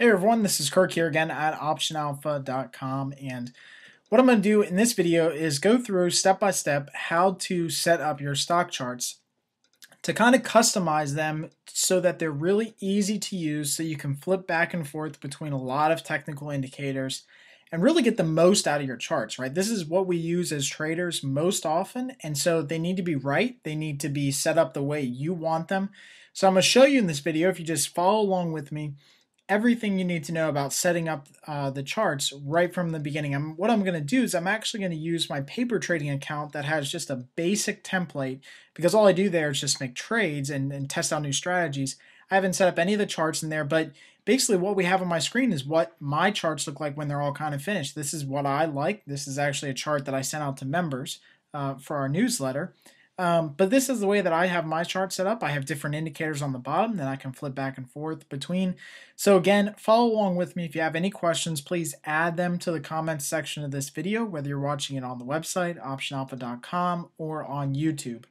Hey everyone, this is Kirk here again at optionalpha.com, and what I'm going to do in this video is go through step by step how to set up your stock charts to kind of customize them so that they're really easy to use, so you can flip back and forth between a lot of technical indicators and really get the most out of your charts, right? This is what we use as traders most often, and so they need to be right. They need to be set up the way you want them. So I'm going to show you in this video, if you just follow along with me, everything you need to know about setting up the charts right from the beginning. What I'm going to do is I'm actually going to use my paper trading account that has just a basic template, because all I do there is just make trades and test out new strategies. I haven't set up any of the charts in there, but basically what we have on my screen is what my charts look like when they're all kind of finished. This is what I like. This is actually a chart that I sent out to members for our newsletter. But this is the way that I have my chart set up. I have different indicators on the bottom that I can flip back and forth between. So again, follow along with me. If you have any questions, please add them to the comments section of this video, whether you're watching it on the website, optionalpha.com, or on YouTube.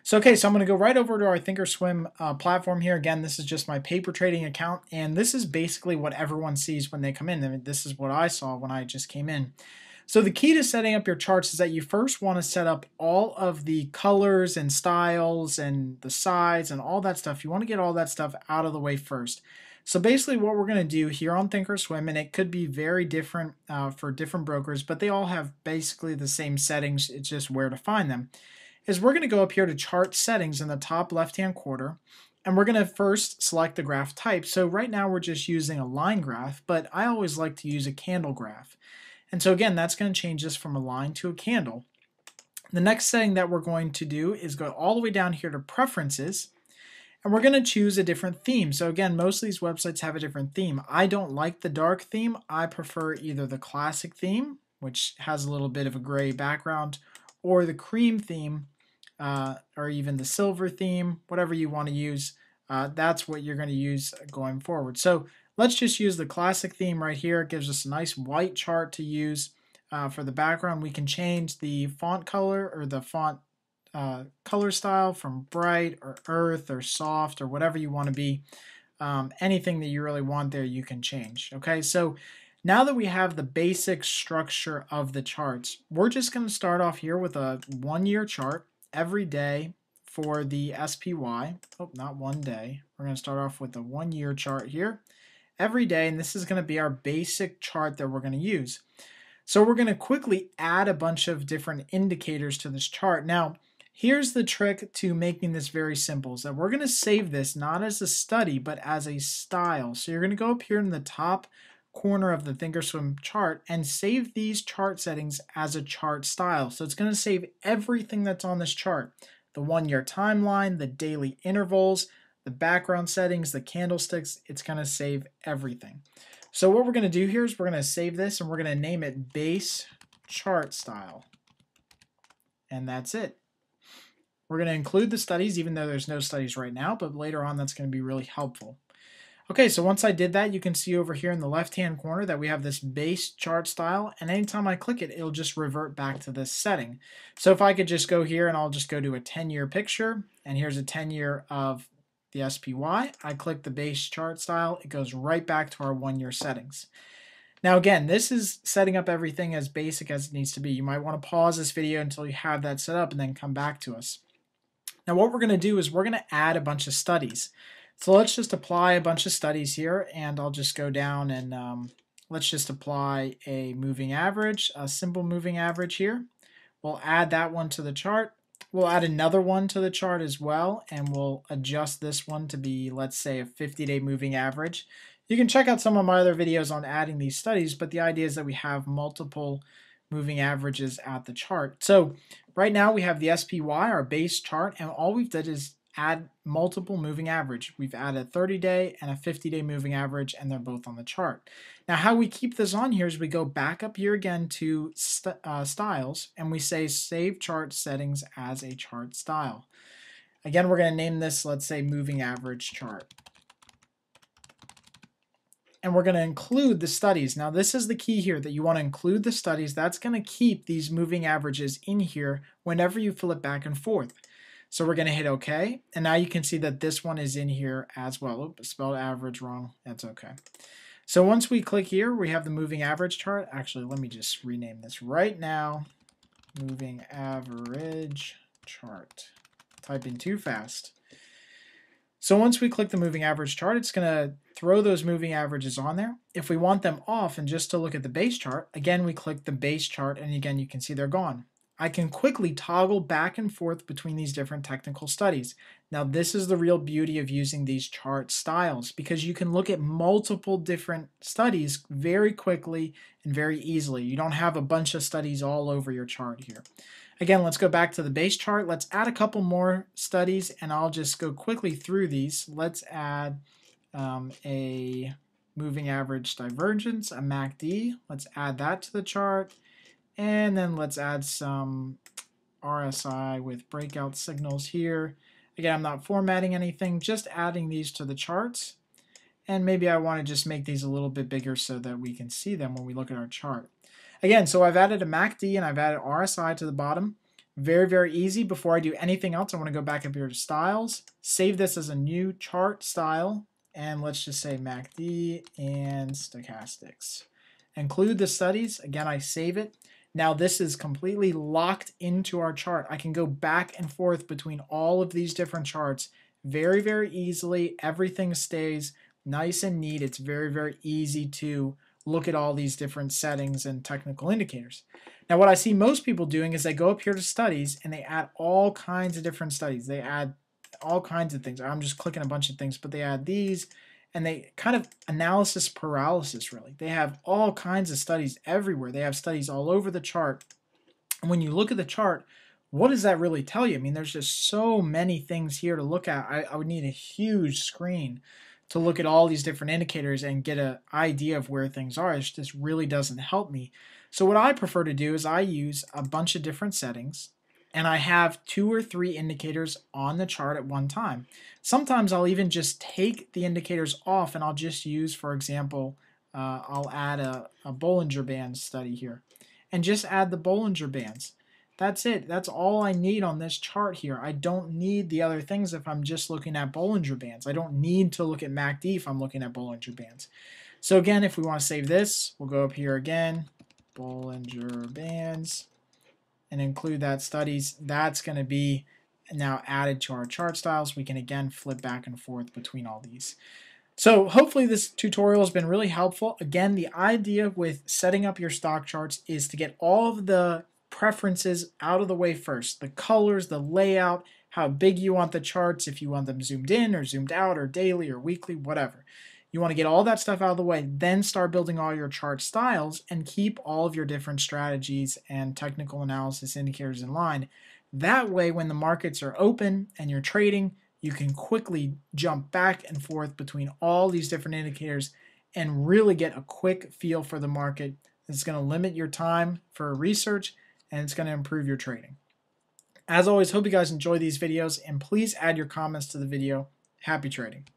So I'm going to go right over to our Thinkorswim platform here. Again, this is just my paper trading account, and this is basically what everyone sees when they come in. I mean, this is what I saw when I just came in. So the key to setting up your charts is that you first want to set up all of the colors and styles and the size and all that stuff. You want to get all that stuff out of the way first. So basically what we're going to do here on Thinkorswim, and it could be very different for different brokers, but they all have basically the same settings, it's just where to find them, is we're going to go up here to chart settings in the top left-hand corner, and we're going to first select the graph type. So right now we're just using a line graph, but I always like to use a candle graph. And so again, that's going to change this from a line to a candle. The next setting that we're going to do is go all the way down here to preferences, and we're going to choose a different theme. So again, most of these websites have a different theme. I don't like the dark theme. I prefer either the classic theme, which has a little bit of a gray background, or the cream theme, or even the silver theme, whatever you want to use. That's what you're going to use going forward. So let's just use the classic theme right here. It gives us a nice white chart to use for the background. We can change the font color or the font color style from bright or earth or soft or whatever you want to be. Anything that you really want there, you can change. Okay, so now that we have the basic structure of the charts, we're just going to start off here with a 1-year chart every day for the SPY. Oh, not one day. We're going to start off with a 1-year chart here every day, and this is going to be our basic chart that we're going to use. So we're going to quickly add a bunch of different indicators to this chart. Now, here's the trick to making this very simple, is that we're going to save this not as a study, but as a style. So you're going to go up here in the top corner of the Thinkorswim chart and save these chart settings as a chart style. So it's going to save everything that's on this chart: the 1-year timeline, the daily intervals, the background settings, the candlesticks. It's going to save everything. So what we're going to do here is we're going to save this and we're going to name it base chart style. And that's it. We're going to include the studies, even though there's no studies right now, but later on that's going to be really helpful. Okay, so once I did that, you can see over here in the left-hand corner that we have this base chart style, and anytime I click it, it'll just revert back to this setting. So if I could just go here and I'll just go to a 10-year picture, and here's a 10-year of the SPY. I click the base chart style, it goes right back to our 1-year settings. Now again, this is setting up everything as basic as it needs to be. You might want to pause this video until you have that set up and then come back to us. Now what we're going to do is we're going to add a bunch of studies. So let's just apply a bunch of studies here, and I'll just go down and let's just apply a moving average, a simple moving average here. We'll add that one to the chart. We'll add another one to the chart as well, and we'll adjust this one to be, let's say, a 50-day moving average. You can check out some of my other videos on adding these studies, but the idea is that we have multiple moving averages at the chart. So right now we have the SPY, our base chart, and all we've done is add multiple moving average. We've added a 30-day and a 50-day moving average, and they're both on the chart. Now how we keep this on here is we go back up here again to styles, and we say save chart settings as a chart style. Again, we're going to name this, let's say, moving average chart. And we're going to include the studies. Now this is the key here, that you want to include the studies. That's going to keep these moving averages in here whenever you flip back and forth. So we're going to hit OK, and now you can see that this one is in here as well. Oops, spelled average wrong. That's okay. So once we click here, we have the moving average chart. Actually, let me just rename this right now. Moving average chart. Typing too fast. So once we click the moving average chart, it's going to throw those moving averages on there. If we want them off and just to look at the base chart, again, we click the base chart, and again, you can see they're gone. I can quickly toggle back and forth between these different technical studies. Now, this is the real beauty of using these chart styles, because you can look at multiple different studies very quickly and very easily. You don't have a bunch of studies all over your chart here. Again, let's go back to the base chart. Let's add a couple more studies, and I'll just go quickly through these. Let's add a moving average divergence, a MACD. Let's add that to the chart. And then let's add some RSI with breakout signals here. Again, I'm not formatting anything, just adding these to the charts. And maybe I want to just make these a little bit bigger so that we can see them when we look at our chart. Again, so I've added a MACD and I've added RSI to the bottom. Very, very easy. Before I do anything else, I want to go back up here to styles, save this as a new chart style, and let's just say MACD and stochastics. Include the studies. Again, I save it. Now this is completely locked into our chart. I can go back and forth between all of these different charts very, very easily. Everything stays nice and neat. It's very, very easy to look at all these different settings and technical indicators. Now what I see most people doing is they go up here to studies and they add all kinds of different studies. They add all kinds of things. I'm just clicking a bunch of things, but they add these, and they kind of analysis paralysis, really. They have all kinds of studies everywhere. They have studies all over the chart. And when you look at the chart, what does that really tell you? I mean, there's just so many things here to look at. I would need a huge screen to look at all these different indicators and get an idea of where things are. It just really doesn't help me. So what I prefer to do is I use a bunch of different settings, and I have 2 or 3 indicators on the chart at one time. Sometimes I'll even just take the indicators off and I'll just use, for example, I'll add a Bollinger Band study here and just add the Bollinger Bands. That's it. That's all I need on this chart here. I don't need the other things if I'm just looking at Bollinger Bands. I don't need to look at MACD if I'm looking at Bollinger Bands. So again, if we want to save this, we'll go up here again, Bollinger Bands, and include that studies. That's going to be now added to our chart styles. We can again flip back and forth between all these. So hopefully this tutorial has been really helpful. Again, the idea with setting up your stock charts is to get all of the preferences out of the way first. The colors, the layout, how big you want the charts, if you want them zoomed in or zoomed out or daily or weekly, whatever. You want to get all that stuff out of the way, then start building all your chart styles and keep all of your different strategies and technical analysis indicators in line. That way, when the markets are open and you're trading, you can quickly jump back and forth between all these different indicators and really get a quick feel for the market. It's going to limit your time for research, and it's going to improve your trading. As always, hope you guys enjoy these videos, and please add your comments to the video. Happy trading.